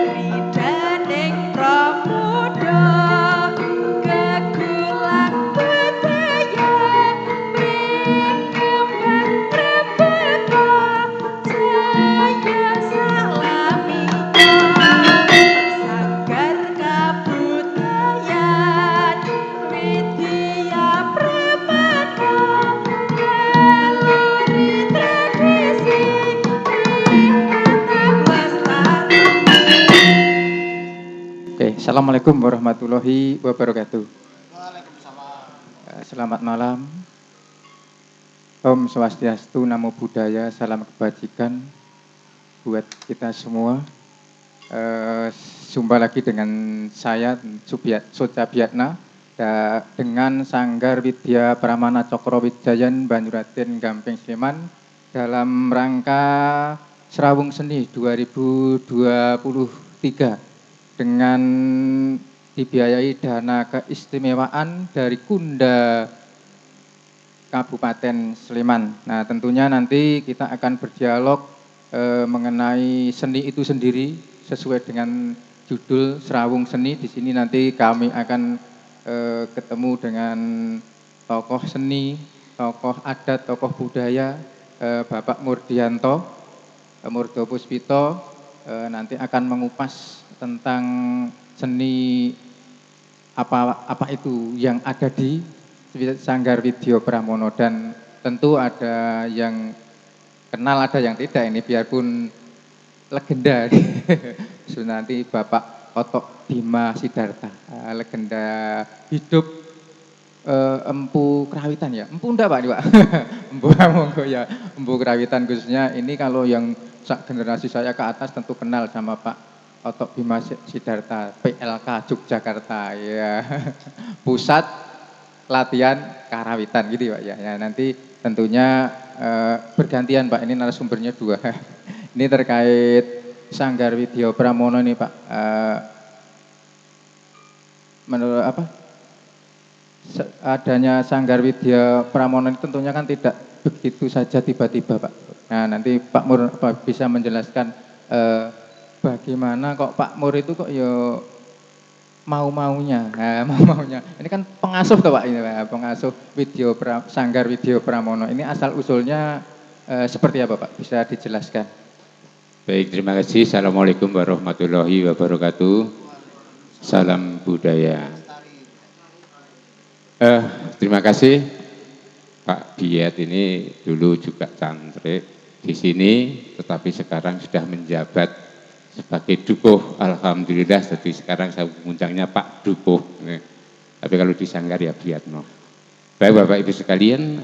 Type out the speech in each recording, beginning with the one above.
Kridaning pramuda kegulang budaya mringkembang rebeka jaya salamika sanggar kabudayan widya prabata naluri tradisi ingkang lestari. Oke, Assalamualaikum warahmatullahi wabarakatuh. Selamat malam. Om Swastiastu, Namo Buddhaya, salam kebajikan buat kita semua. Jumpa lagi dengan saya Sucabiatna dengan Sanggar Widya Pramana Cokrowijayan Banyuraden Gampeng Sleman dalam rangka Serawung Seni 2023 dengan dibiayai dana keistimewaan dari Kunda Kabupaten Sleman. Nah, tentunya nanti kita akan berdialog mengenai seni itu sendiri sesuai dengan judul Serawung Seni. Di sini nanti kami akan ketemu dengan tokoh seni, tokoh adat, tokoh budaya, Bapak Murdianto, Murdo Puspito, nanti akan mengupas tentang seni apa itu yang ada di Sanggar Widya Pramono, dan tentu ada yang kenal, ada yang tidak, ini biarpun legenda. So, nanti Bapak Otok Bima Sidarta, legenda hidup Empu Kerawitan ya, Empu enggak Pak, ini Pak. Empu monggo ya, Empu Kerawitan khususnya ini kalau yang generasi saya ke atas tentu kenal sama Pak Otok Bima Sidarta, PLK Yogyakarta ya. Pusat Latihan Karawitan gitu Pak ya. Ya, nanti tentunya bergantian Pak, ini narasumbernya dua. Ini terkait Sanggar Widya Pramono ini Pak. Menurut adanya Sanggar Widya Pramono ini tentunya kan tidak begitu saja tiba-tiba Pak. Nah, nanti Pak Mur bisa menjelaskan bagaimana kok Pak Mur itu kok ya mau-maunya. Nah, mau-maunya. Ini kan pengasuh toh Pak, ini Pak, pengasuh Sanggar Widya Pramono. Ini asal usulnya seperti apa Pak? Bisa dijelaskan? Baik, terima kasih. Assalamualaikum warahmatullahi wabarakatuh. Salam budaya. Terima kasih Pak Biat, ini dulu juga cantrik di sini, tetapi sekarang sudah menjabat sebagai Dukuh. Alhamdulillah, jadi sekarang saya muncangnya Pak Dukuh. Tapi kalau di Sanggar ya Biatno. Baik Bapak Ibu sekalian,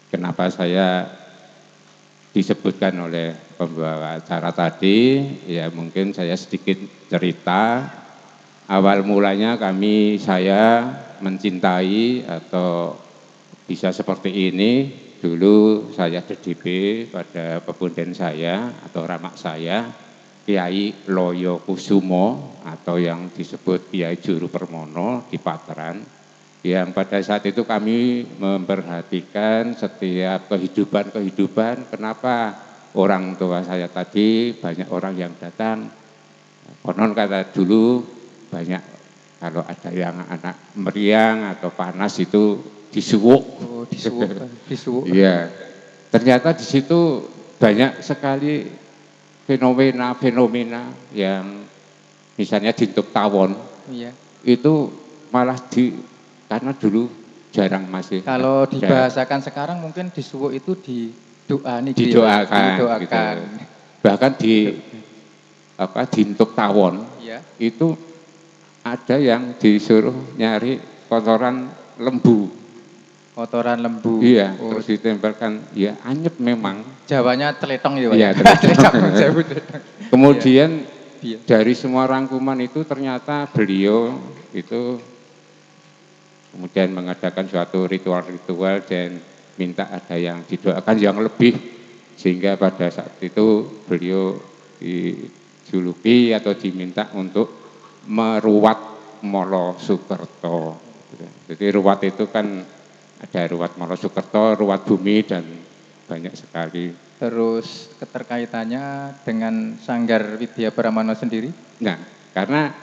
kenapa saya disebutkan oleh pembawa acara tadi, ya mungkin saya sedikit cerita. Awal mulanya saya mencintai atau bisa seperti ini, dulu saya DDP pada pepunden saya atau ramak saya, Kiai Loyo Kusumo atau yang disebut Kiai Juru Permono di Pateran, yang pada saat itu kami memperhatikan setiap kehidupan, kenapa orang tua saya tadi banyak orang yang datang, konon kata dulu banyak kalau ada yang anak meriang atau panas itu disuwuk. Oh, disuwuk. Iya. Ternyata di situ banyak sekali fenomena yang misalnya dintuk tawon. Iya. Itu malah karena dulu jarang masih. Kalau dibahasakan sekarang mungkin disuwuk itu didoakan. Gitu. Bahkan dintuk tawon, iya, itu ada yang disuruh nyari kotoran lembu. Kotoran lembu. Iya, terus ditempelkan, ya anyep memang. Jawanya teletong ya Pak. Iya, teletong. Kemudian Iya. dari semua rangkuman itu ternyata beliau itu kemudian mengadakan suatu ritual-ritual dan minta ada yang didoakan yang lebih, sehingga pada saat itu beliau dijuluki atau diminta untuk meruat Molo Sukerto. Jadi ruat itu kan ada ruat Molo Sukerto, ruat bumi, dan banyak sekali terus keterkaitannya dengan Sanggar Widya Pramana sendiri? Nah, karena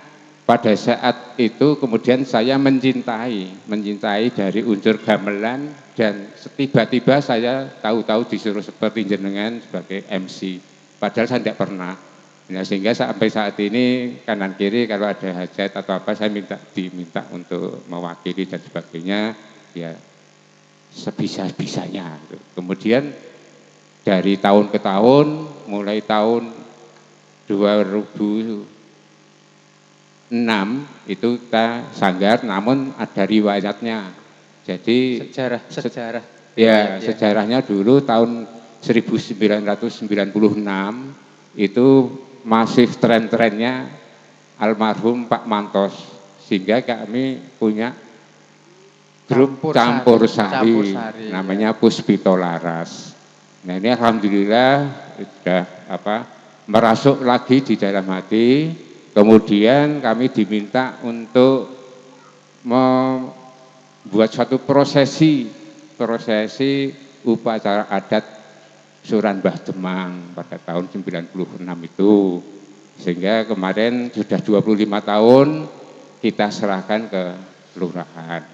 pada saat itu kemudian saya mencintai dari unsur gamelan dan tiba-tiba saya tahu-tahu disuruh seperti jenengan sebagai MC. Padahal saya tidak pernah. Nah, sehingga sampai saat ini kanan kiri kalau ada hajat atau apa saya diminta untuk mewakili dan sebagainya, ya sebisa-bisanya. Kemudian dari tahun ke tahun, mulai tahun 2006 itu kita sanggar, namun ada riwayatnya. Jadi Sejarah. ya sejarahnya dulu tahun 1996 itu masih tren-trennya almarhum Pak Mantos, sehingga kami punya grup campur sari, namanya Puspito Laras. Nah ini alhamdulillah sudah merasuk lagi di dalam hati. Kemudian kami diminta untuk membuat suatu prosesi upacara adat Suran Mbah Demang pada tahun 96 itu. Sehingga kemarin sudah 25 tahun kita serahkan ke kelurahan.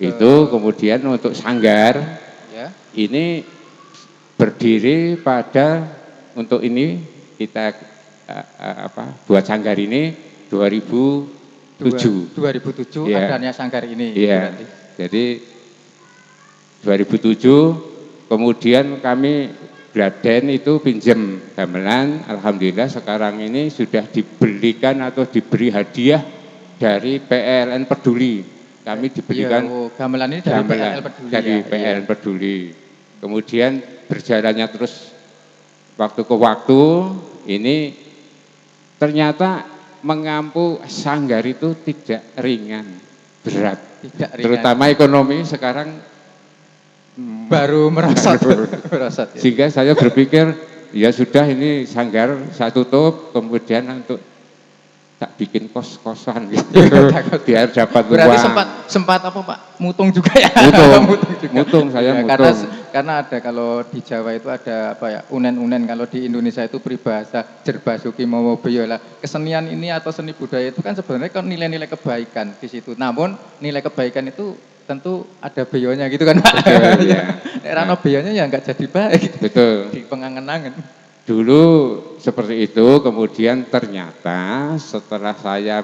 Itu kemudian untuk sanggar ini berdiri pada untuk ini kita buat sanggar ini 2007. 2007 ya. adanya sanggar ini. Iya. Berarti. Jadi 2007 kemudian kami Gladen itu pinjam gamelan, alhamdulillah sekarang ini sudah dibelikan atau diberi hadiah dari PLN Peduli. Kami diberikan gamelan ini dari PLN Peduli. Dari PLN Peduli. Kemudian berjalannya terus waktu ke waktu ini ternyata mengampu sanggar itu tidak ringan, berat. Terutama ekonomi sekarang baru merosot. Ya. Sehingga saya berpikir ya sudah ini sanggar saya tutup, kemudian untuk tak bikin kos-kosan gitu biar dapat uang. Berarti sempat apa Pak? Mutung juga ya? Mutung saya mutung. Karena ada kalau di Jawa itu ada apa ya? Unen-unen, kalau di Indonesia itu peribahasa Jerbasuki Mawa Beyola. Kesenian ini atau seni budaya itu kan sebenarnya kan nilai-nilai kebaikan di situ. Namun nilai kebaikan itu tentu ada beyonya gitu kan Pak. Betul, ya. Rano beyonya ya nggak jadi baik. Betul. Di pengangen-angen. Dulu seperti itu, kemudian ternyata setelah saya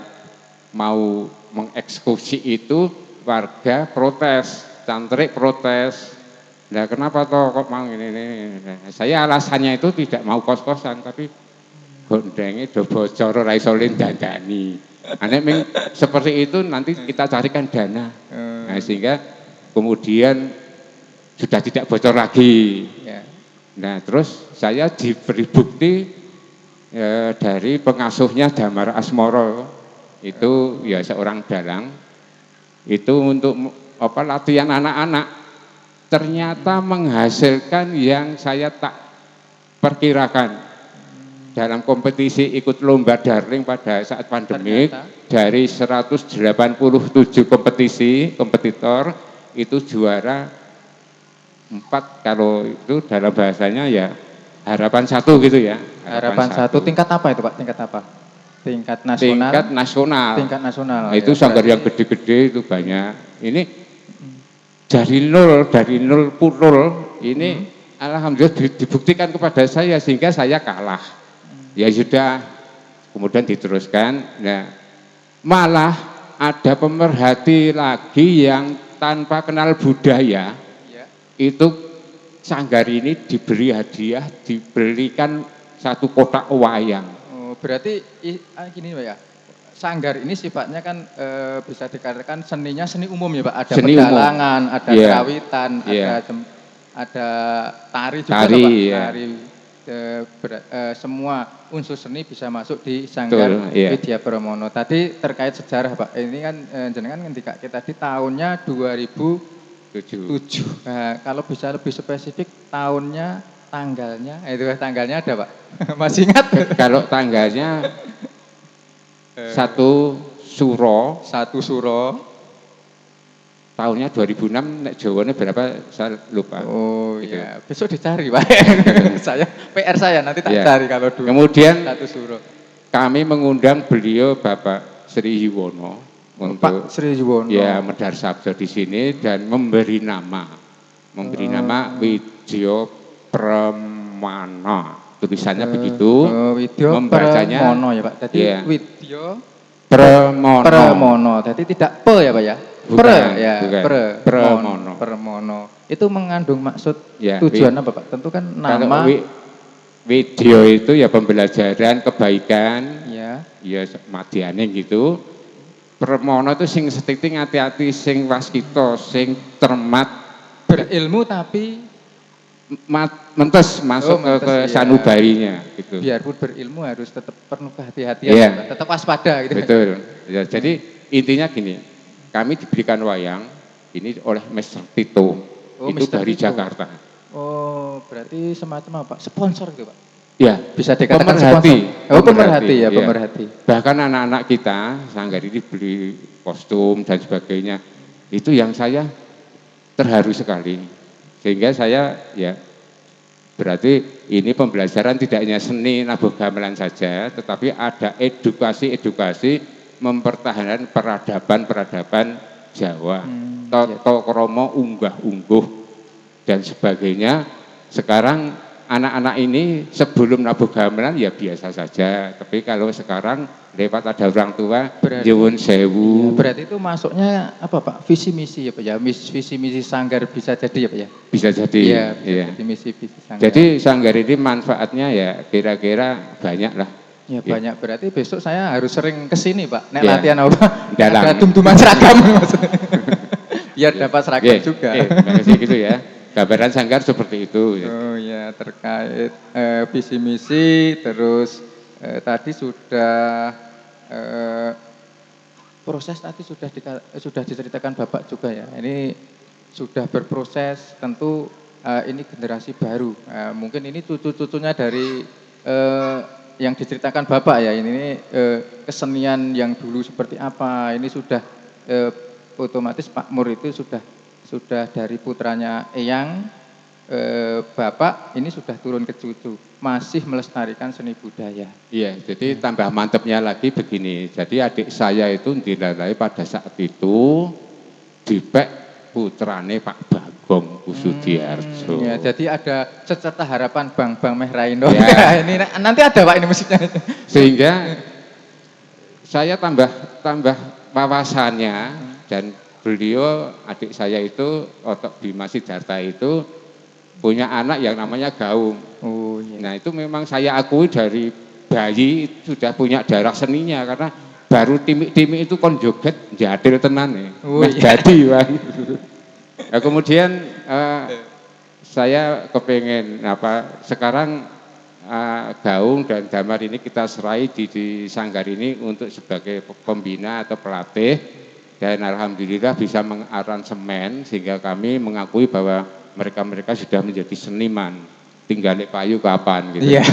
mau mengeksekusi itu warga protes, cantrik protes. Nah kenapa toh kok mau ini? Saya alasannya itu tidak mau kos-kosan, tapi gondengnya do bocor ora iso dandani. Seperti itu nanti kita carikan dana. Nah, sehingga kemudian sudah tidak bocor lagi. Nah terus saya diberi bukti dari pengasuhnya Damar Asmoro, itu ya seorang dalang, itu untuk latihan anak-anak, ternyata menghasilkan yang saya tak perkirakan. Dalam kompetisi ikut lomba darling pada saat pandemik, dari 187 kompetitor itu juara 4, kalau itu dalam bahasanya ya harapan 1 gitu ya. Harapan 1 tingkat apa itu Pak? Tingkat apa? Tingkat nasional. Tingkat nasional. Itu sanggar yang gede-gede itu banyak. Ini dari nol purul ini alhamdulillah dibuktikan kepada saya sehingga saya kalah. Ya sudah, kemudian diteruskan. Nah, malah ada pemerhati lagi yang tanpa kenal budaya, itu sanggar ini diberi hadiah, diberikan 1 kotak wayang. Oh, berarti gini Pak ya, sanggar ini sifatnya kan bisa dikatakan seninya seni umum ya Pak. Ada seni pedalangan, umum. ada kerawitan, ada tari juga Pak. Tari, semua unsur seni bisa masuk di sanggar Widya Pramana. Tadi terkait sejarah Pak, ini kan jenengan ngendika kita di tahunnya 2007. Nah, kalau bisa lebih spesifik tahunnya, tanggalnya, itu tanggalnya ada Pak? Masih ingat? Kalau tanggalnya 1 Suro tahunnya 2006, nek Jawane berapa saya lupa. Oh Gitu. ya, besok dicari Pak. Saya PR saya nanti tak Ya. cari kalau dulu. Kemudian satu suruh. kami mengundang beliau Bapak Sri Yuwono untuk Pak Sri Yuwono. ya medhar sabda di sini dan memberi nama Widyo Pramana. Tulisannya begitu. Widyo Membacanya Pramono ya Pak. Jadi ya, Widyo Pramono. Pramono. Jadi tidak pe ya Pak ya. Bukan, Ya, bukan. Pramono. Pramono. Pramono. Itu mengandung maksud Ya, tujuan apa Pak? Tentu kan nama Kalau video itu ya pembelajaran kebaikan, ya. ya madiane gitu. Pramono itu sing setitik hati-hati, sing waskita, sing cermat, Berilmu tapi mentes masuk mentes, ke iya. sanubarinya gitu. biarpun berilmu harus tetap penuh kehati-hatian, Iya. ya, Pak. Tetap waspada gitu. Betul. Ya, jadi intinya gini, kami diberikan wayang ini oleh Mr. Tito, Oh, itu Mr. dari Tito. Jakarta. Oh, berarti semacam apa? Sponsor gitu, Pak. Ya, Bisa dikatakan pemerhati. sponsor. Oh, pemerhati ya, Iya. pemerhati. Bahkan anak-anak kita sanggar ini beli kostum dan sebagainya. Itu yang saya terharu sekali. Sehingga saya ya berarti ini pembelajaran tidak hanya seni nabuh gamelan saja, tetapi ada edukasi mempertahankan peradaban Jawa. Toto kromo unggah-ungguh dan sebagainya. Sekarang anak-anak ini sebelum nabuh gamelan ya biasa saja, tapi kalau sekarang lewat ada orang tua nyuwun sewu. Berarti itu masuknya apa Pak? Visi misi ya Pak ya? Visi misi sanggar bisa jadi ya Pak ya? Bisa jadi. Iya, Iya. jadi misi sanggar. Jadi sanggar ini manfaatnya ya kira-kira banyak lah. Ya banyak, berarti besok saya harus sering kesini Pak. Nek Ya. latihan apa? Dalang. Ada dum-duman seragam maksudnya. Biar dapat seragam juga. Terima kasih gitu ya. Gambaran sanggar seperti itu. Oh ya, terkait visi misi, terus tadi sudah proses tadi sudah diceritakan Bapak juga ya. Ini sudah berproses, tentu ini generasi baru. Mungkin ini cucu-cucunya dari yang diceritakan Bapak ya. Ini kesenian yang dulu seperti apa. Ini sudah otomatis Pak Mur itu sudah dari putranya Eyang, Bapak ini sudah turun ke cucu, masih melestarikan seni budaya. Iya, jadi tambah mantepnya lagi begini. Jadi adik saya itu dinilai pada saat itu dipek putrane Pak Bagong Kusudiarjo. Ya, jadi ada Ceceta Harapan Bang Meh Raino. Ya. Ini nanti ada Pak ini musiknya. Sehingga saya tambah wawasannya dan beliau adik saya itu Otok Bima Sidarta itu punya anak yang namanya Gaung. Oh iya. Nah itu memang saya akui dari bayi sudah punya darah seninya karena baru timik-timik itu kon joget jadil tenan nih. Oh, Mas iya. jadi Bang. Nah, kemudian saya kepengen sekarang Gaung dan Damar ini kita serai di sanggar ini untuk sebagai pembina atau pelatih. Dan alhamdulillah bisa mengaransemen sehingga kami mengakui bahwa mereka sudah menjadi seniman. Tinggal payu kapan gitu. Iya.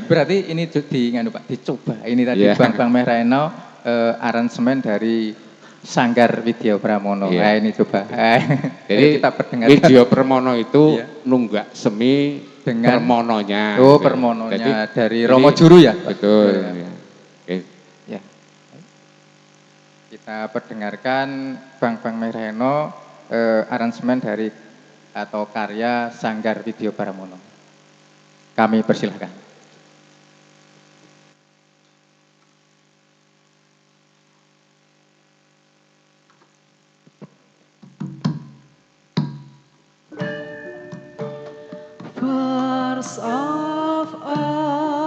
Berarti ini Pak dicoba. Ini tadi Yeah. Bang Meh Raino aransemen dari Sanggar Widyo Pramono. Yeah. Ini coba. Jadi kita perdengarkan. Widyo Pramono itu Iya. nunggak semi Dengan permononya. Oh, gitu. permononya dari Romo Juru ya, Pak? Betul. Ya. Ya. Oke. Ya. Kita perdengarkan Bang Meh Raino aransemen dari atau karya Sanggar Widyo Pramono. Kami persilahkan. First of all,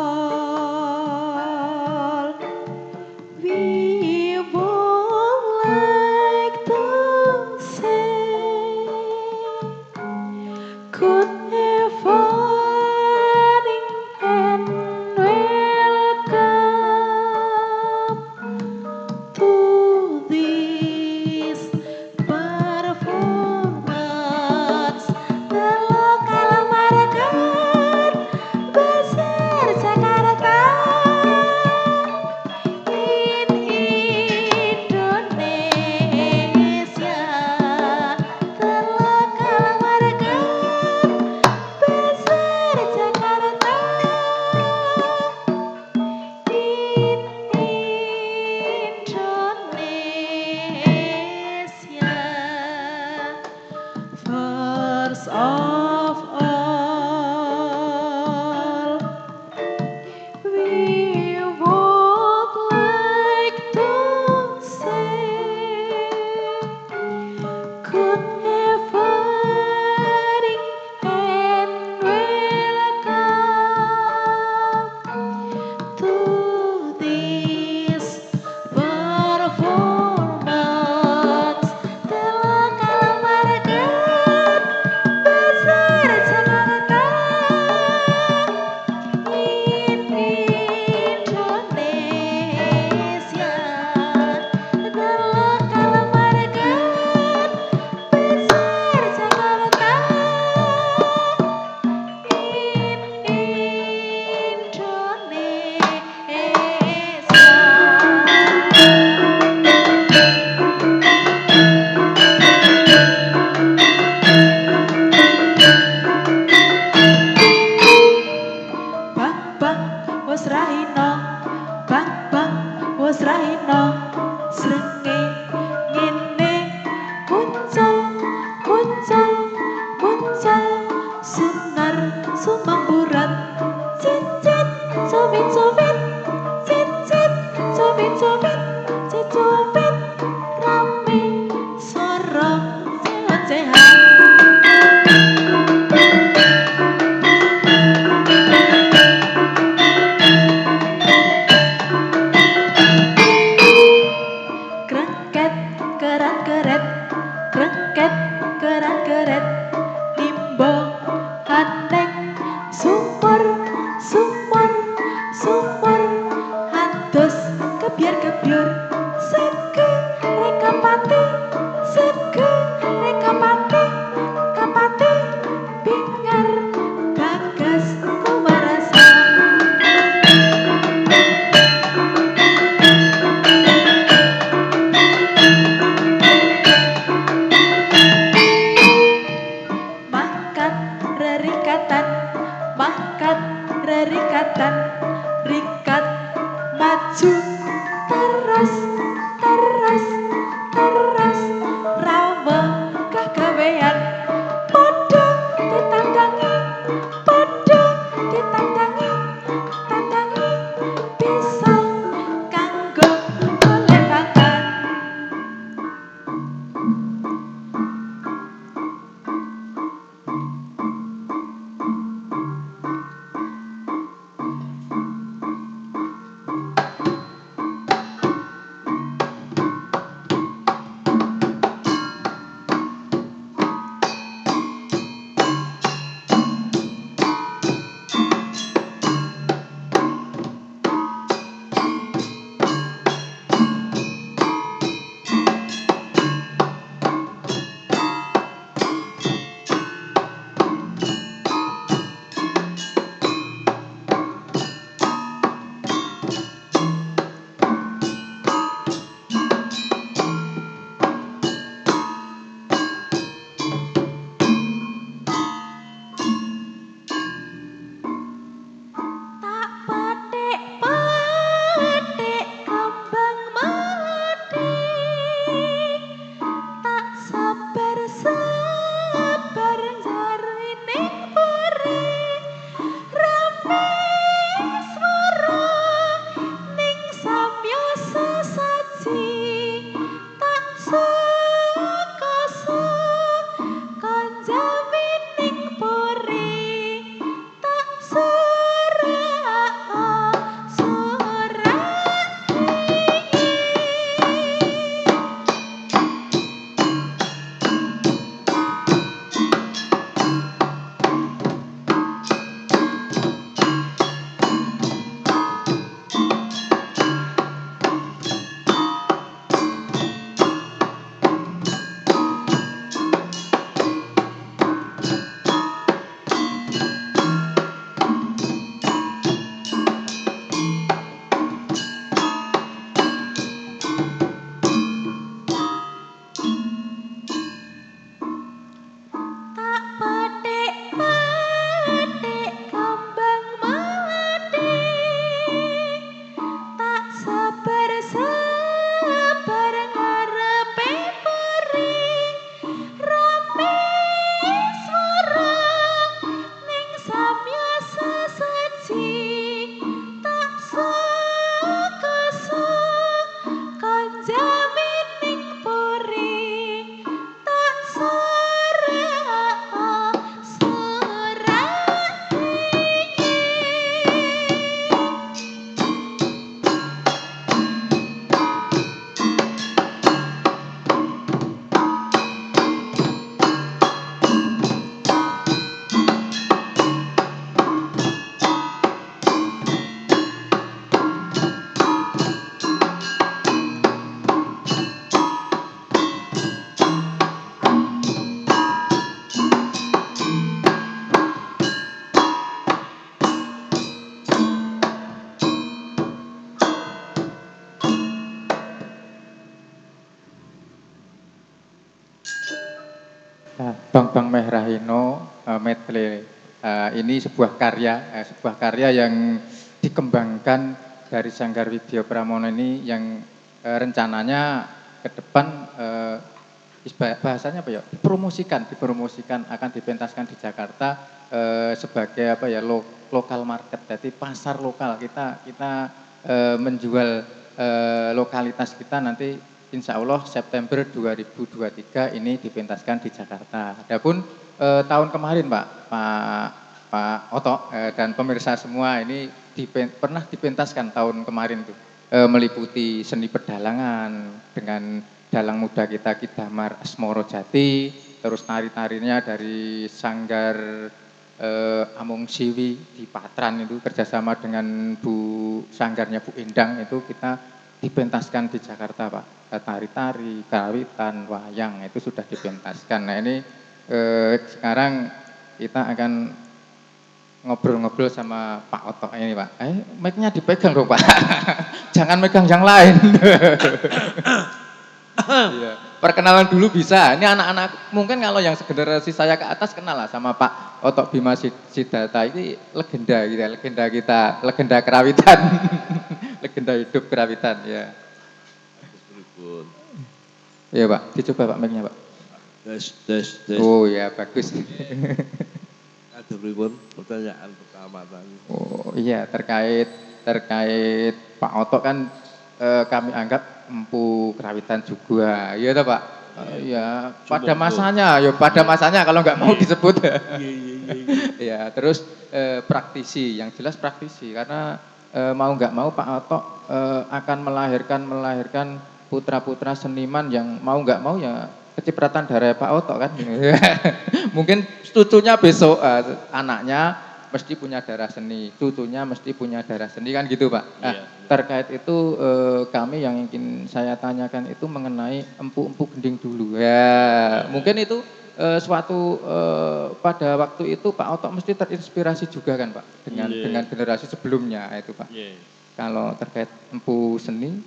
we would like to say good evening wes rahina bang bang wes rahina srenge ngene kuncul kuncul kuncul sunar sumamburat cicit cubit cubit cicit cubit cubit cicubit rame suara cehat-cehat. Krengket kerat keret krengket kerat keret nimba handeng sumur sumur sumur atus kebiar kebyur sege reka pati sege reka pati kapati bingar bagas kumarasa. Mangkat rerikatan mangkat rerikatan rikat maju terus terus terus rawa kagawean padha ditandangi padha ditandangi tandangi bisa kanggo golek makan. Tak petik petik kembang medhik tak sabar sabar jarining puri rame swara ning samya sesaji tak sakasa kanjamining puri tak surak surak tak petik petik kembang medhik tak sabar sabar ngarepe puri rame swara ning samya sesaji tak sakasa kanjamining puri tak surak surak Nah, Bang Bang Meh Rahino medley ini sebuah karya yang dikembangkan dari Sanggar Widya Pramono ini yang rencananya ke depan bahasanya apa ya, dipromosikan akan dipentaskan di Jakarta sebagai apa ya, lokal market. Jadi pasar lokal kita menjual lokalitas kita nanti insya Allah September 2023 ini dipentaskan di Jakarta. Adapun tahun kemarin Pak Oto dan pemirsa semua ini pernah dipentaskan tahun kemarin tuh meliputi seni pedalangan dengan dalang muda kita Ki Damar Asmoro Jati, terus tari-tarinya dari Sanggar Amung Siwi di Patran itu kerjasama dengan Sanggarnya Bu Endang itu kita dipentaskan di Jakarta Pak. Tari-tari, karawitan, wayang itu sudah dipentaskan. Nah ini sekarang kita akan ngobrol-ngobrol sama Pak Oto ini Pak. Mic-nya dipegang dong Pak. Jangan megang yang lain. Iya. Perkenalan dulu bisa. Ini anak-anak mungkin kalau yang segenerasi saya ke atas kenal lah sama Pak Oto Bima Sidata. Ini legenda gitu ya, legenda kita, legenda kerawitan. Legenda hidup kerawitan ya. Iya Pak, dicoba Pak mic-nya Pak. Tes. Oh ya bagus. Ada pripun pertanyaan pertama tadi. Oh iya terkait Pak Oto kan kami anggap empu kerawitan juga, iya toh Pak? Iya, pada masanya kalau nggak mau disebut. Ya, terus praktisi, yang jelas praktisi karena mau nggak mau Pak Oto akan melahirkan putra-putra seniman yang mau nggak mau ya kecipratan darah Pak Oto kan. Mungkin cucunya besok anaknya mesti punya darah seni, cucunya mesti punya darah seni kan gitu Pak. Nah, terkait itu kami yang ingin saya tanyakan itu mengenai empu-empu gending dulu. Ya, mungkin itu suatu pada waktu itu Pak Oto mesti terinspirasi juga kan Pak dengan generasi sebelumnya itu Pak. Kalau terkait empu seni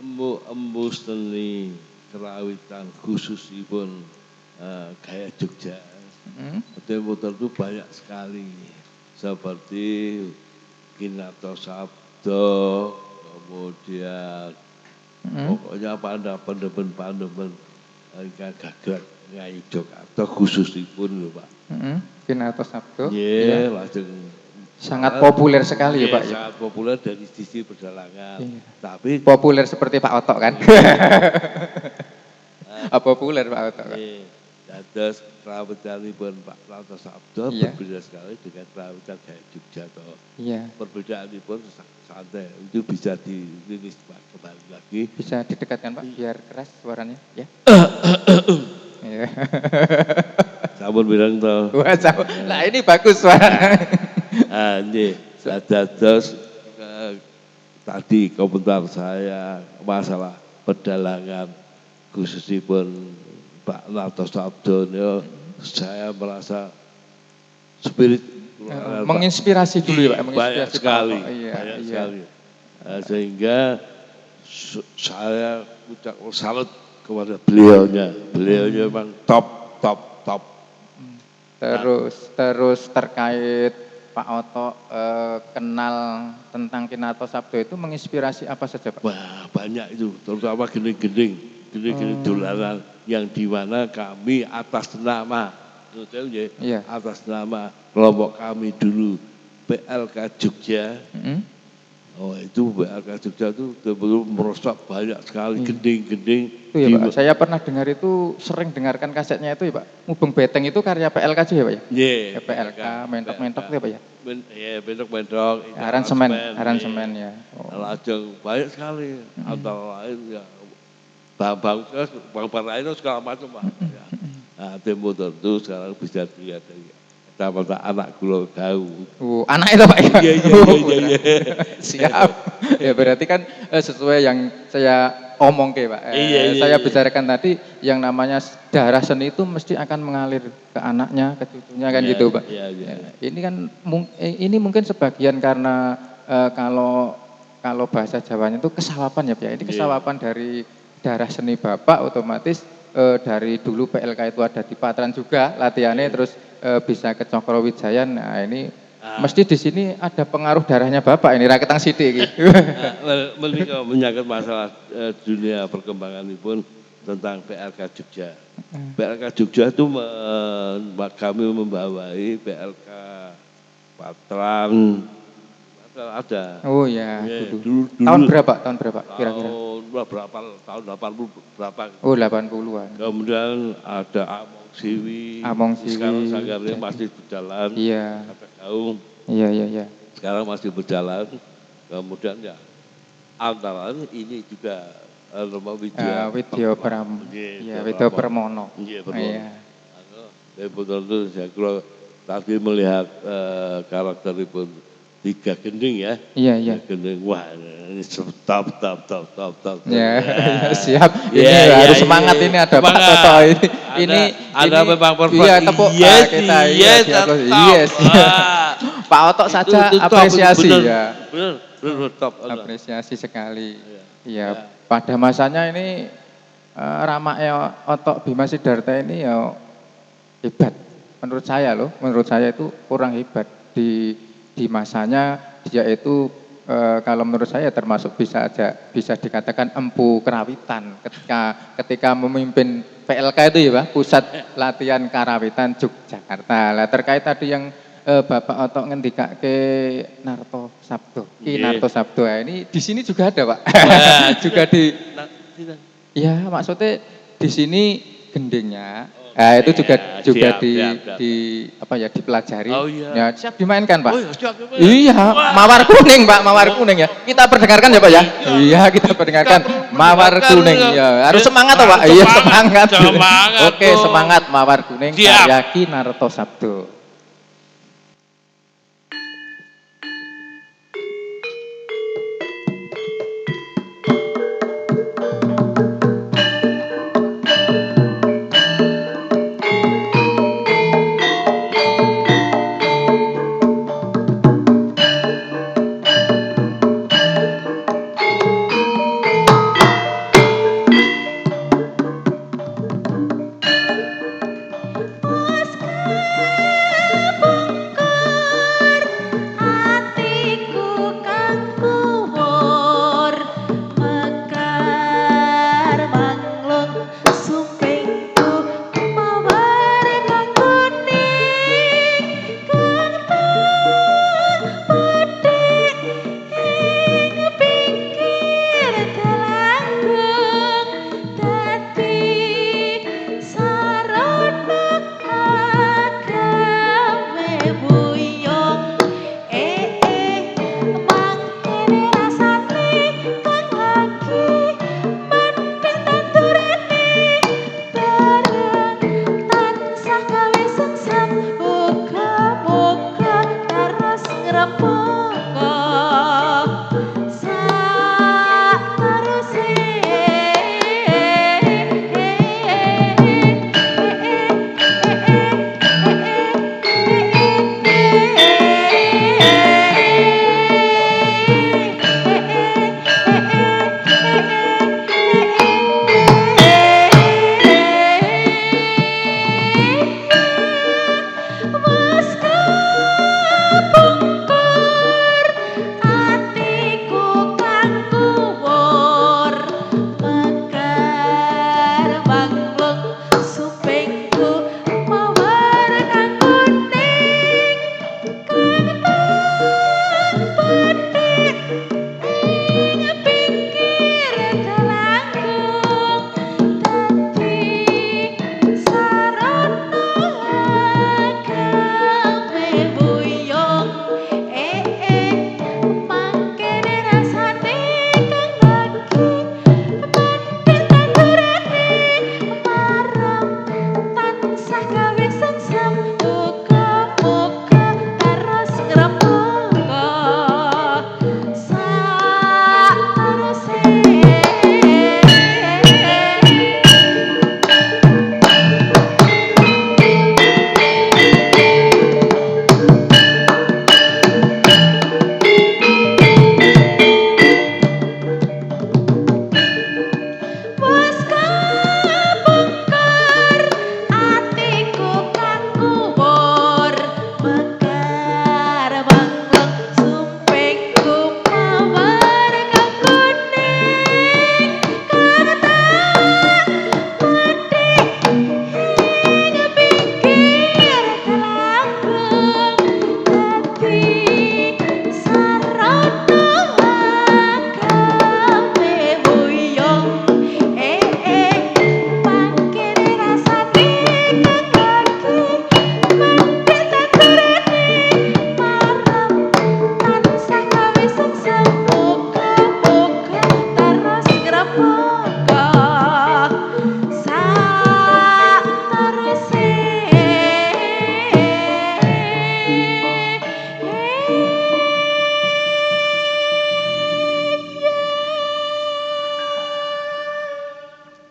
Embu seni kerawitan khususipun gaya Jogja. Motor itu banyak sekali. Seperti Kinato Sabdo, kemudian pokoknya pandemen ingkang gagrag Nyai Jogato khususipun lho Pak. Kinato Sabdo. Iya, lajeng sangat populer sekali ya Pak. Sangat populer dari sisi perdalangan. Iya. Tapi populer seperti Pak Oto kan. Populer Pak Oto kan. Dados kerawitanipun Pak Kinato Sabdo berbeda sekali dengan kerawitan gaya Jogja. Iya. Perbedaanipun santai. Itu bisa dirilis Pak kembali lagi. Bisa didekatkan Pak biar keras suaranya ya. Iya. Sampun bilang toh. Nah ini bagus suaranya. Nggih, dados tadi komentar saya masalah pedalangan khususipun Pak Kinato Sabdo saya merasa spirit menginspirasi dulu ya Pak, banyak sekali, banyak sekali. Sehingga saya ucap salut kepada beliaunya memang top. Terus terkait Pak Oto kenal tentang Kinato Sabdo itu menginspirasi apa saja Pak? Wah banyak itu, terutama gending dolanan yang dimana kami atas nama atas nama kelompok kami dulu PLK Jogja. Oh itu PLK Jogja itu betul merosot banyak sekali gending-gending. Itu ya Pak, saya pernah dengar itu, sering dengarkan kasetnya itu ya Pak. Mubeng Beteng itu karya PLK juga ya Pak ya? Iya. PLK, mentok-mentok itu ya Pak ya? Iya, mentok-mentok. Aransemen ya. Lajeng banyak sekali, antara lain ya bang lain segala macam Pak. Nah, tempo tentu sekarang bisa dilihat dari kacamata anak Kulo Gau. Anak itu Pak ya? Iya. Siap. Ya berarti kan sesuai yang saya omong ke Pak. Saya bicarakan tadi yang namanya darah seni itu mesti akan mengalir ke anaknya, ke cucunya kan gitu Pak. Iya. Ini kan ini mungkin sebagian karena kalau bahasa Jawanya itu kesawapan ya Pak. Ini kesawapan dari darah seni Bapak otomatis dari dulu PLK itu ada di Patran juga latihannya terus bisa ke Cokrowijayan. Nah ini Mesti di sini ada pengaruh darahnya Bapak ini raketang sithik iki. Menika menyangkut masalah dunia perkembangan pun tentang PLK Jogja. PLK Jogja itu kami membawai PLK Patran ada. Oh ya, dulu. Tahun berapa kira-kira? Tahun 80 berapa? Oh, 80-an. Kemudian ada Among Siwi. Sekarang sanggarnya masih berjalan. Iya. Ada Gaung. Iya. Sekarang masih berjalan. Kemudian ya antara ini juga Widya Permono. Iya. Betul saya kira tadi melihat karakter itu 3 gending ya. Iya. Gending, wah ini top. Ya, siap. Ini harus semangat ini ada Pak Toto ini. Ini ada memang performa. Iya, tepuk kita. Yes. Pak Oto saja apresiasi ya. Benar, top. Apresiasi sekali. Iya, pada masanya ini ramaknya Oto Bima Sidarta ini ya hebat. Menurut saya itu kurang hebat di masanya dia itu kalau menurut saya termasuk bisa dikatakan empu karawitan ketika memimpin PLK itu ya Pak, Pusat Latihan Karawitan Yogyakarta. Lah terkait tadi yang Bapak Oto ngendikake Narto Sabdo. Narto Sabdo ini di sini juga ada Pak. Juga iya maksudnya di sini gendingnya. Nah, itu juga siap. Dipelajari. Oh, iya. Ya, siap dimainkan, Pak. Oh, iya, siap. Iya, mawar kuning, Pak, mawar kuning ya. Kita perdengarkan ya, Pak ya. Iya, kita perdengarkan mawar kuning ya. Harus semangat, Pak. Iya, semangat. Oke, semangat mawar kuning karya Ki Narto Sabdo.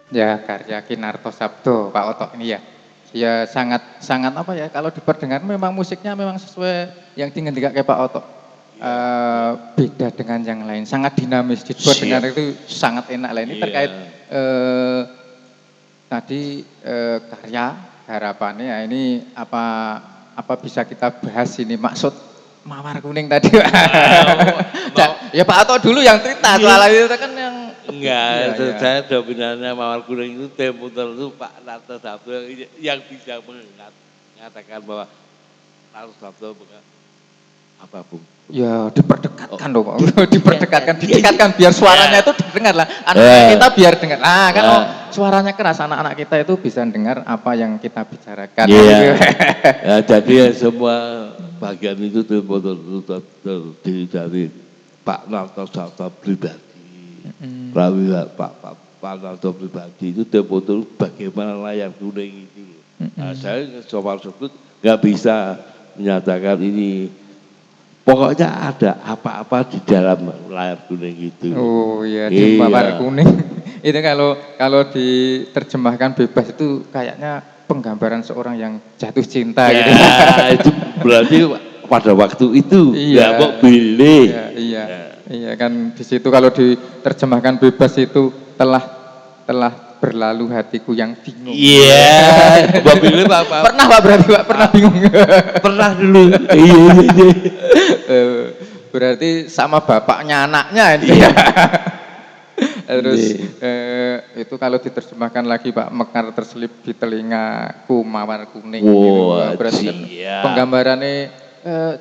Ya, karya Kinarto Sabdo, Pak Oto ini ya. Ya sangat sangat apa ya, kalau diperdengar memang musiknya memang sesuai yang kayak Pak Oto. Beda dengan yang lain, sangat dinamis, didengar itu sangat enak lah. Ini terkait tadi karya harapannya ya, ini apa bisa kita bahas ini maksud Mawar Kuning tadi. Ya Pak Oto dulu yang cerita soal itu kan yang enggak, saya dominannya Mawar Kuning itu tempo tertentu Pak Narto Sabdo yang bisa mengatakan bahwa Narto Sabdo apa Bu? Ya diperdekatkan dong Pak, didekatkan biar suaranya itu didengar lah. Anak kita biar dengar. Nah kalau suaranya keras anak-anak kita itu bisa dengar apa yang kita bicarakan. Ya, jadi semua bagian itu terdiri dari Pak Narto Sabdo pribadi. Pak Narto pribadi itu betul bagaimana layar kuning itu. Nah, saya soal sebut nggak bisa menyatakan ini. Pokoknya ada apa-apa di dalam layar kuning itu. Oh iya, di Mawar Kuning. Itu kalau diterjemahkan bebas itu kayaknya penggambaran seorang yang jatuh cinta gitu. Itu berarti pada waktu itu nggak mau pilih. Iya kan di situ kalau diterjemahkan bebas itu telah berlalu hatiku yang bingung. Iya, pilih Pak. Pernah Pak berarti Pak pernah bingung. Pernah dulu. Iya. Berarti sama bapaknya anaknya ini. Iya. Terus itu kalau diterjemahkan lagi Pak, mekar terselip di telingaku Mawar Kuning. Gitu. Berarti kan penggambarannya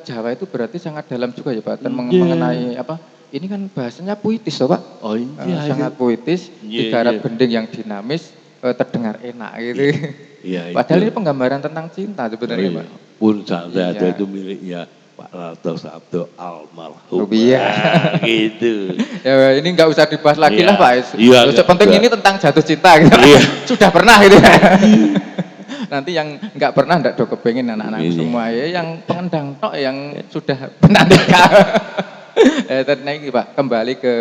Jawa itu berarti sangat dalam juga ya Pak, dan mengenai apa? Ini kan bahasanya puitis loh Pak. Oh iya. Sangat puitis, digarap gending yang dinamis, terdengar enak gitu. Iya. Padahal ini penggambaran tentang cinta sebenarnya Pak. Pun sampai ada itu miliknya Pak Narto Sabdo almarhum. Iya. Gitu. Ya ini nggak usah dibahas lagi lah Pak. Iya. Penting ini tentang jatuh cinta gitu. Iya. Sudah pernah gitu. Nanti yang nggak pernah ndak do kepengen anak-anak semua ya, yang pengendang tok yang sudah pernah nikah. Terus Pak, kembali ke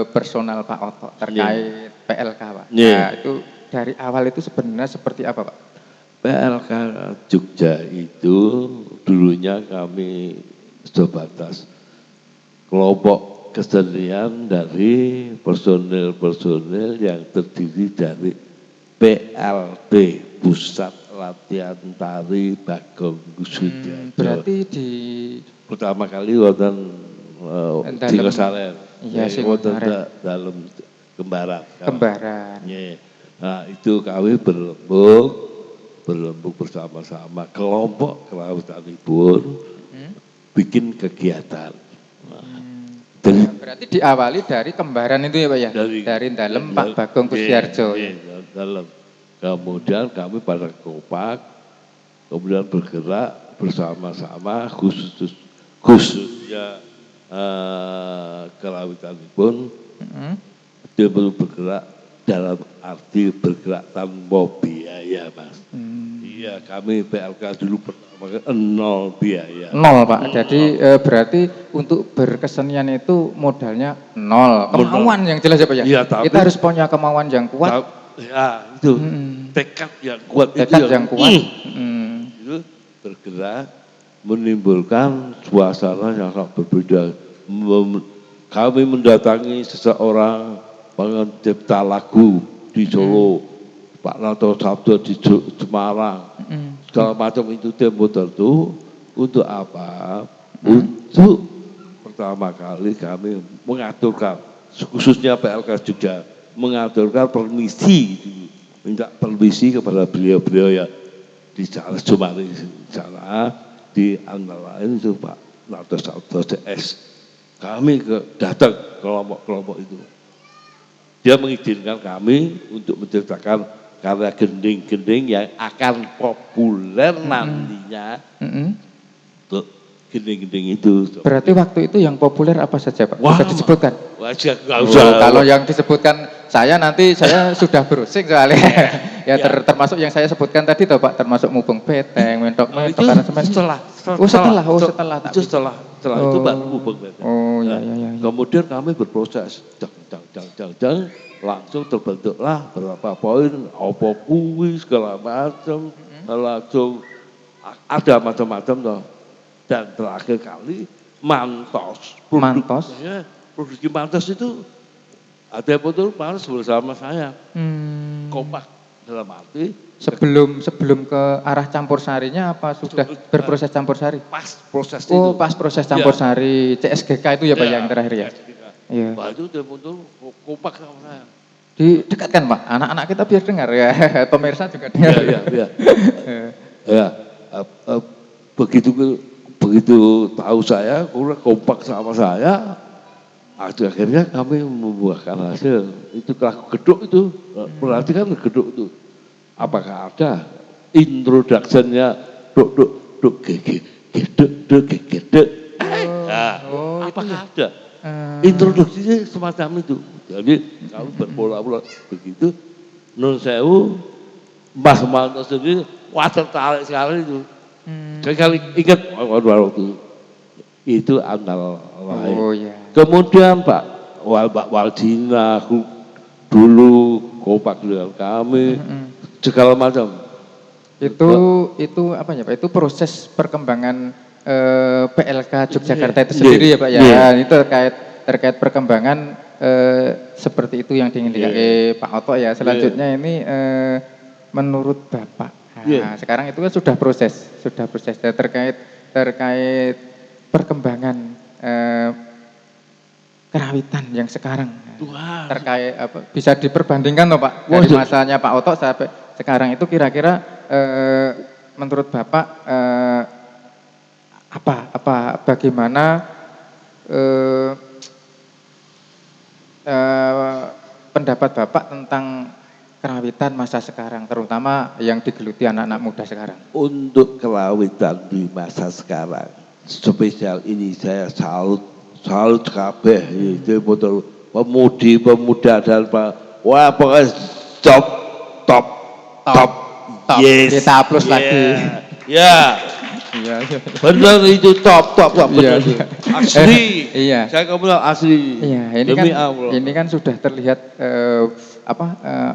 personal Pak Oto terkait PLK Pak. Nah itu dari awal itu sebenarnya seperti apa Pak? PLK Jogja itu dulunya kami sebatas kelompok kesenian dari personil-personil yang terdiri dari PLT, Pusat Latihan Tari Bagong Sudiarto. Berarti pertama kali wonten Singosaren. Iya, wonten dalam Kembaran. Nah, itu kami berlembuk bersama-sama kelompok kelautanipun bikin kegiatan. Berarti diawali dari Kembaran itu ya Pak ya? Dari dalam Pak Bagong Sudiarto. Dalam. Kemudian kami pada kompak, kemudian bergerak bersama-sama khususnya kelautanipun dia perlu bergerak dalam arti bergerak tanpa biaya Mas. Iya, kami PLK dulu pertama nol biaya. Nol Pak, jadi berarti untuk berkesenian itu modalnya nol. Kemauan yang jelas ya Pak ya? Iya, tapi kita harus punya kemauan yang kuat. Ya itu, tekad yang kuat. Tekad yang kuat. Itu bergerak menimbulkan suasana yang sangat berbeda. Kami mendatangi seseorang pencipta lagu di Solo, Pak Narto Sabdo di Semarang, segala macam itu tempo tertentu. Untuk apa? Untuk pertama kali kami mengaturkan, khususnya PLK Jogja, mengaturkan permisi, minta permisi kepada beliau-beliau ya di sana Sumari sana, di antara lain itu Pak Narto Sabdo CS. Kami datang kelompok-kelompok itu. Dia mengizinkan kami untuk menciptakan karya gending-gending yang akan populer nantinya. Untuk gending-gending itu. Berarti waktu itu yang populer apa saja Pak? Bisa disebutkan? Kalau yang disebutkan nanti saya sudah browsing soalnya. Ya termasuk yang saya sebutkan tadi toh Pak, termasuk Mubeng Beteng, Mentok Aransemen. Setelah itu baru Mubeng Beteng. Oh iya. Kemudian kami berproses, langsung terbentuklah beberapa poin, apa kuwi segala macam, langsung ada macam-macam toh. Dan terakhir kali Mantos. Produksi Mantos itu ada betul Mantos bersama saya. Kompak dalam arti sebelum ke arah campur sarinya apa sudah berproses campur sari? Pas proses itu. Oh, pas proses campur sari CSGK itu ya Pak yang terakhir ya. Iya. Pak itu udah muncul kompak sama saya. Didekatkan Pak, anak-anak kita biar dengar ya, pemirsa juga dengar. Iya. Ya, begitu tahu saya, kompak sama saya, akhirnya kami membuahkan hasil. Itu lagu geduk itu, berarti kan geduk itu. Apakah ada introduction-nya duk geduk. Apakah ada? Introduksinya semacam itu. Jadi kami berpola-pola begitu. Nun sewu, Mas Manto sendiri, wah tertarik sekali itu. Saya kali ingat waktu itu antara lain. Iya. Kemudian Pak Waldina dulu kompak dengan kami, segala macam. Itu apa ya Pak? Itu proses perkembangan PLK Yogyakarta itu sendiri ya Pak ya. Ini terkait perkembangan seperti itu yang ingin Pak Oto ya. Selanjutnya ini menurut Bapak. Nah, sekarang itu kan sudah proses terkait perkembangan kerawitan yang sekarang. Terkait apa bisa diperbandingkan loh Pak dari masanya Pak Oto sampai sekarang itu kira-kira menurut Bapak bagaimana pendapat Bapak tentang kerawitan masa sekarang, terutama yang digeluti anak-anak muda sekarang? Untuk kerawitan di masa sekarang, spesial ini saya salut kabeh, itu betul pemuda dan wah pokoknya top, yes, kita plus lagi. Iya. Benar itu top benar. Asli. Iya. Saya ngomong asli. Iya, ini kan sudah terlihat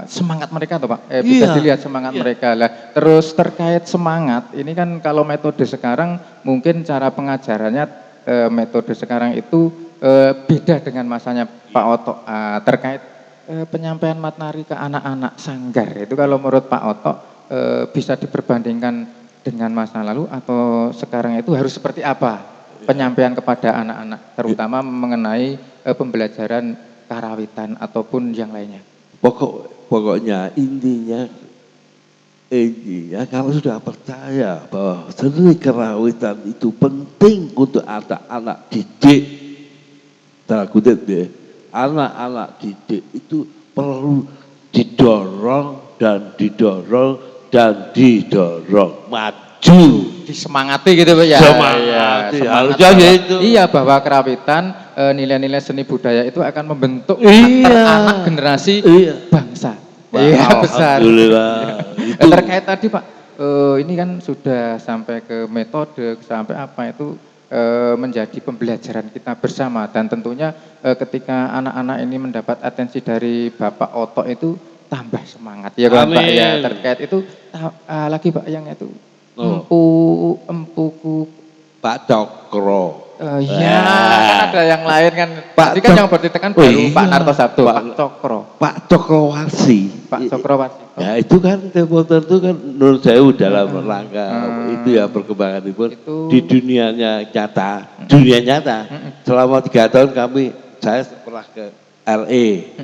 semangat mereka tuh Pak. Bisa dilihat semangat mereka lah. Terus terkait semangat, ini kan kalau metode sekarang mungkin cara pengajarannya metode sekarang itu beda dengan masanya Pak Oto. Terkait penyampaian materi ke anak-anak sanggar itu kalau menurut Pak Oto bisa diperbandingkan dengan masa lalu atau sekarang itu harus seperti apa penyampaian kepada anak-anak terutama mengenai pembelajaran karawitan ataupun yang lainnya? Pokoknya intinya kalau sudah percaya bahwa seni karawitan itu penting untuk anak-anak didik, anak-anak didik itu perlu didorong maju, disemangati gitu Pak ya. Semangati, harusnya gitu. Iya, bahwa kerawitan nilai-nilai seni budaya itu akan membentuk anak generasi bangsa. Iya besar. Terkait tadi Pak, ini kan sudah sampai ke metode, sampai apa itu menjadi pembelajaran kita bersama dan tentunya ketika anak-anak ini mendapat atensi dari Bapak Oto itu tambah semangat ya Bapak ya. Terkait itu lagi Pak yang itu empuku Pak Cokro. Iya, kan ada yang lain kan. Tadi kan yang berditekan baru Pak Narto Sabdo, Pak Cokrowarsi. Ya itu kan Demotor itu kan menurut saya dalam rangka itu ya perkembangan itu di dunia nyata. Selama 3 tahun saya pernah ke LA.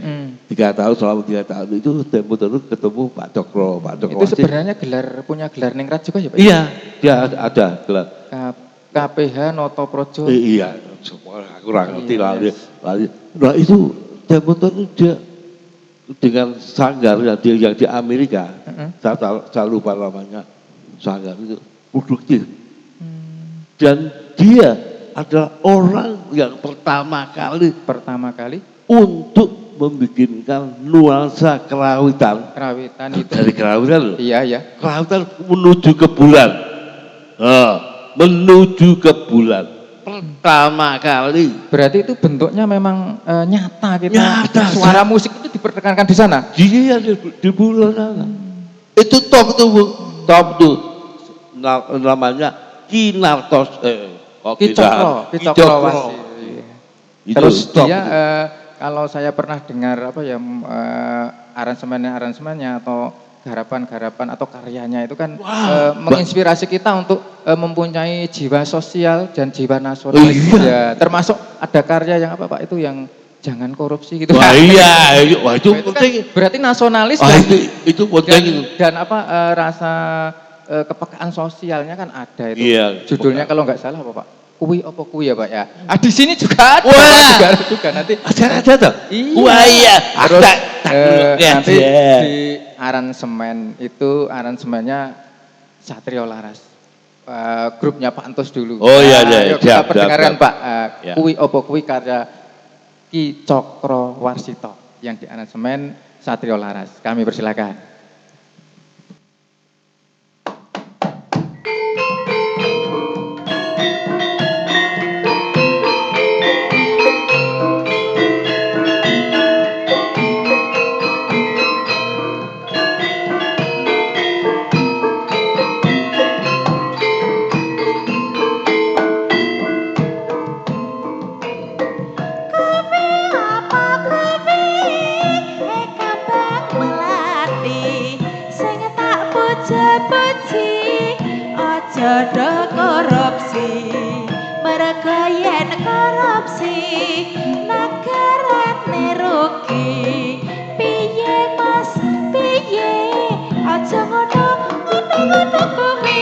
3 tahun, selama 3 tahun itu Demotor itu ketemu Pak Cokro. Itu sebenarnya punya gelar ningrat juga ya Pak? Iya, dia ada gelar. KPH Noto Projo. Iya, semua aku kurang ngerti lagi. Nah itu Demotor itu dia dengan sanggar yang di Amerika, saya lupa namanya, sanggar itu produktif. Dan dia adalah orang yang pertama kali untuk membikinkan nuansa kerawitan itu. Dari kerawitan loh. Iya. Kerawitan menuju ke bulan. Menuju ke bulan. pertama kali. Berarti itu bentuknya memang nyata kita. Nyata, suara musik itu diperdengarkan di sana. Iya di pulau sana. Itu top tuh Bu. Top tuh. Namanya Kinartos Kicokro Wasi. Terus top, dia kalau saya pernah dengar apa ya aransemennya atau garapan atau karyanya itu kan menginspirasi kita untuk mempunyai jiwa sosial dan jiwa nasionalis. Ya, termasuk ada karya yang apa Pak itu yang jangan korupsi gitu. Wah iya, wah itu Kan penting. berarti nasionalis itu penting dan apa rasa kepekaan sosialnya kan ada itu. Iya, judulnya kalau nggak salah apa Pak? Kuwi apa kuwi ya Pak ya? Di sini juga ada. Juga nanti. Ada tuh. Iya. Wah iya. Terus nanti di aransemen itu aransemennya Satrio Laras. Grupnya Pak Antus dulu. Oh iya Yuk kita perdengarkan Pak. Ya. Kuwi apa kuwi karya Ki Cokro Warsito yang di aransemen Satrio Laras. Kami persilakan. Jodoh korupsi, mergo yen korupsi negarane rugi. Piye Mas, piye? Aja ngono kuwi.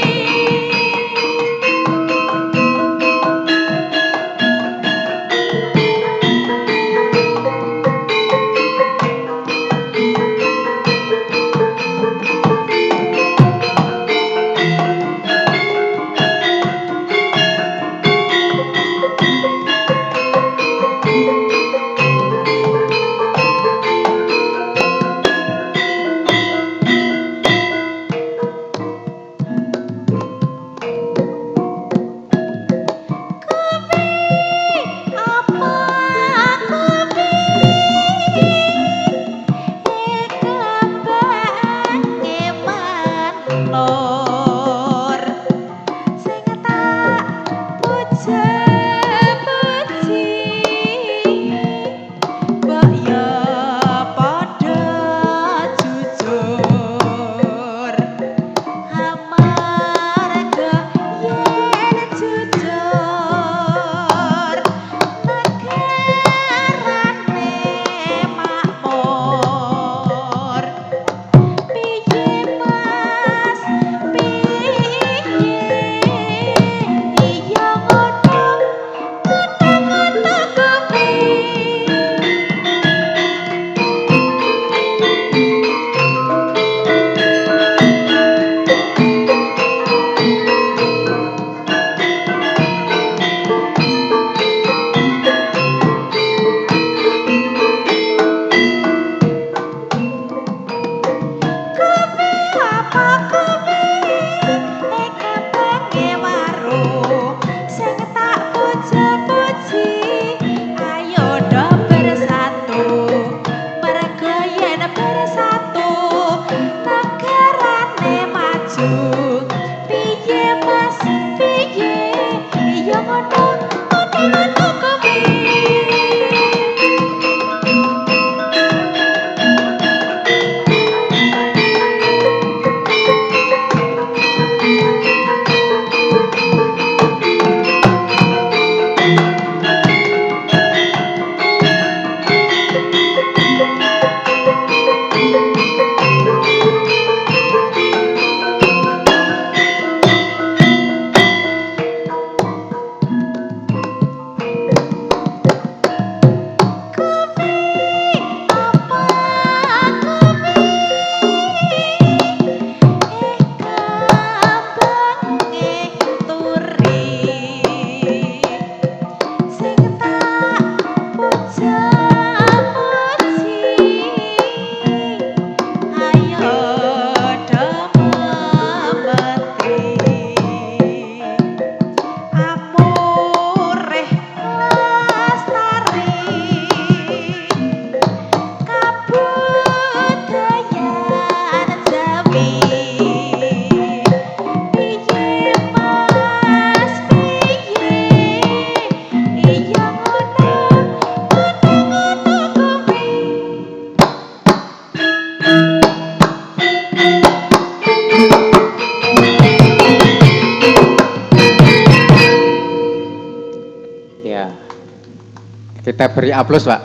kita beri aplaus Pak.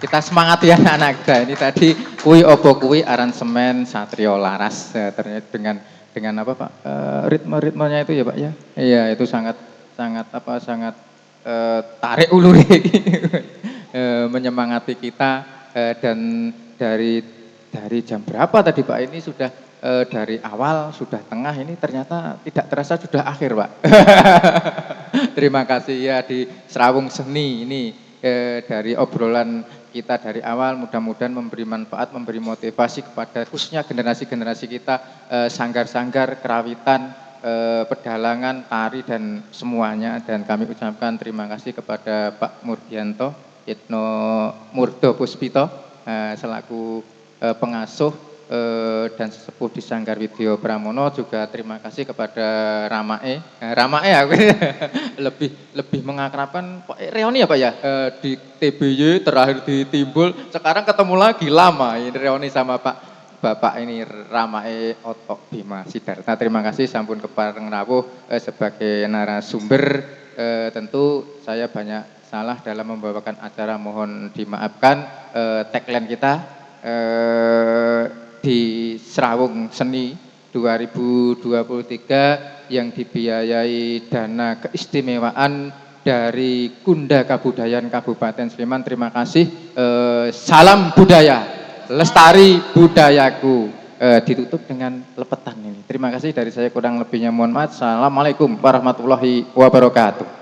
Kita semangati anak-anak kita. Ini tadi kui opo kui aransemen Satrio Laras ternyata dengan apa Pak? Ritme-ritmenya itu ya Pak ya. Iya, itu sangat tarik ulur menyemangati kita dan dari jam berapa tadi Pak ini sudah dari awal sudah tengah ini ternyata tidak terasa sudah akhir Pak. Terima kasih ya di Serawung Seni ini dari obrolan kita dari awal mudah-mudahan memberi manfaat, memberi motivasi kepada khususnya generasi-generasi kita sanggar-sanggar, kerawitan, pedalangan, tari dan semuanya dan kami ucapkan terima kasih kepada Pak Murdianto Yitno Murdo Puspito selaku pengasuh dan sesepuh di Sanggar Widya Pramono juga terima kasih kepada Ramae aku lebih mengakrabkan Pak Reoni ya Pak ya di TBY terakhir di Timbul sekarang ketemu lagi lama ini Reoni sama Bapak ini Ramae Otok Bima Sidarta terima kasih sampun kepareng rawuh sebagai narasumber tentu saya banyak salah dalam membawakan acara mohon dimaafkan tagline kita di Serawung Seni 2023 yang dibiayai dana keistimewaan dari Kunda Kabudayaan Kabupaten Sleman. Terima kasih. Salam budaya, lestari budayaku. Ditutup dengan lepetan ini. Terima kasih dari saya kurang lebihnya mohon maaf. Assalamualaikum warahmatullahi wabarakatuh.